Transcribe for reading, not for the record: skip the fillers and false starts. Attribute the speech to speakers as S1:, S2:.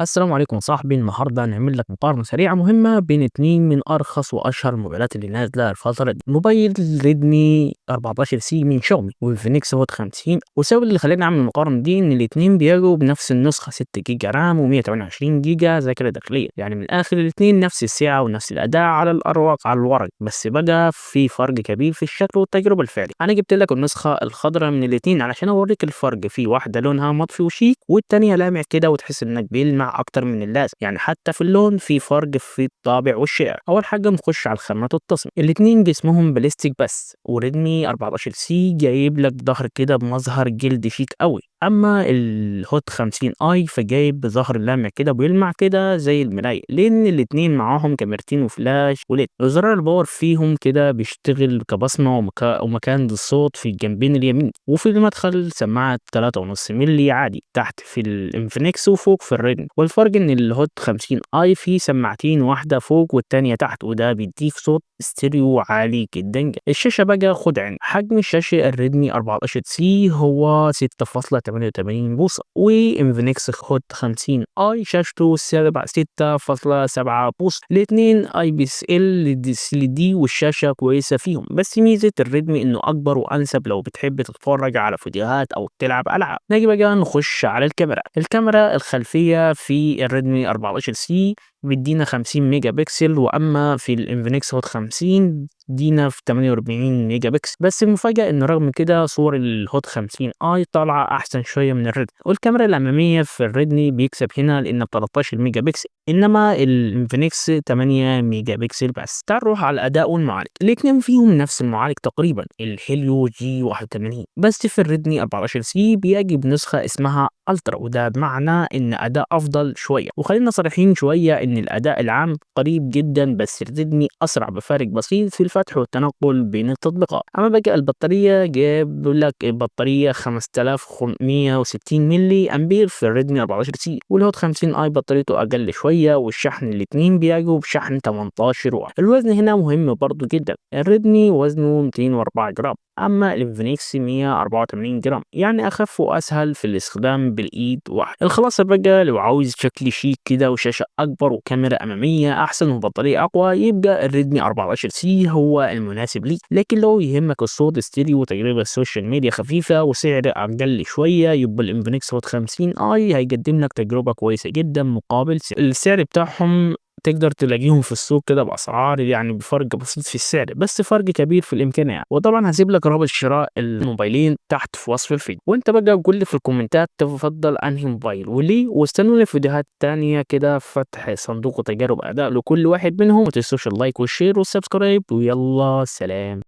S1: السلام عليكم يا صاحبي. النهارده هنعمل لك مقارنة سريعة مهمة بين اتنين من أرخص وأشهر الموبايلات اللي نازلة الفترة دي. موبايل ريدمي 14 سي من شاومي والفينكس هوت 50. والسبب اللي خلاني أعمل المقارنة دي إن الاتنين بيجوا بنفس النسخة 6 جيجا رام و128 جيجا ذاكرة داخلية، يعني من الآخر الاتنين نفس السعة ونفس الأداء على الأرواق على الورق، بس بقى في فرق كبير في الشكل والتجربة الفعلية. أنا جبت لك النسخة الخضراء من الاتنين علشان أوريك الفرق، في واحدة لونها مطفي وشيك والتانية لامع كده وتحس إنك بيلمع اكتر من اللازم، يعني حتى في اللون في فرق في الطابع والشعر. اول حاجه نخش على الخامات والتصميم، الاتنين جسمهم بلاستيك بس، وريدمي 14 سي جايب لك ظهر كده بمظهر جلد شيك قوي، اما الهوت 50 اي فجايب بظهر لامع كده بيلمع كده زي المرايه، لان الاتنين معاهم كاميرتين وفلاش وليد. زرار الباور فيهم كده بيشتغل كبصمه ومكان للصوت في الجنبين اليمين، وفي المدخل سماعه 3.5 مللي عادي تحت في الانفينكس وفوق في الريدمي. والفرق ان الهوت 50 اي فيه سماعتين، واحده فوق والتانيه تحت، وده بيديك صوت ستيريو عالي جدا. الشاشه بقى خد عين حجم الشاشه الريدمي 14 سي هو 6.88 بوصه، وانفينكس هوت 50 اي شاشته 6.7 بوصه. الاثنين اي بي اس ال دي والشاشه كويسه فيهم، بس ميزه الريدمي انه اكبر وانسب لو بتحب تتفرج على فيديوهات او تلعب العاب. نيجي بقى نخش على الكاميرا الخلفيه في الريدمي 14 سي بيدينا 50 ميجا بكسل، واما في الانفينكس هوت 50 دينا في 48 ميجا بكسل. بس المفاجأة ان رغم كده صور الهوت 50 اي طالعة احسن شوية من الريدمي. والكاميرا الامامية في الريدمي بيكسب هنا لان ب 13 ميجا بكسل، انما الانفينكس 8 ميجا بكسل بس. تعال نروح على الاداء والمعالج، الاتنين فيهم نفس المعالج تقريبا، الهيليو جي 81، بس في الريدمي 14 سي بيجي بنسخة اسمها الترا، وده بمعنى ان اداء افضل شويه. وخلينا صريحين شويه ان الاداء العام قريب جدا، بس الريدمي اسرع بفارق بسيط في الفتح والتنقل بين التطبيقات. اما بقى البطاريه جاب لك البطاريه 5560 ملي امبير في الريدمي 14 سي، والهوت 50 اي بطاريته اقل شويه، والشحن الاثنين بيجوا بشحن 18 واط. الوزن هنا مهم برضو جدا، الريدمي وزنه 204 جرام، اما الانفينكس 184 جرام، يعني اخف واسهل في الاستخدام بالايد واحد. الخلاصه بقى لو عاوز شكل شيك كده وشاشه اكبر وكاميرا اماميه احسن وبطاريه اقوى، يبقى الريدمي 14 سي هو المناسب ليك. لكن لو يهمك الصوت ستيريو وتجربه السوشيال ميديا خفيفه وسعر اقل شويه، يبقى الانفينكس هوت 50 اي هيقدم لك تجربه كويسه جدا مقابل السعر بتاعهم. تقدر تلاقيهم في السوق كده بأسعار، يعني بفرق بسيط في السعر بس فرق كبير في الإمكانيات. وطبعا هسيب لك رابط شراء الموبايلين تحت في وصف الفيديو، وانت بقى قول لي في الكومنتات تفضل انهي موبايل وليه. واستنوني في فيديوهات تانية كده فتح صندوق تجارب أداء لكل واحد منهم. ما تنسوش اللايك والشير والسبسكرايب، ويلا سلام.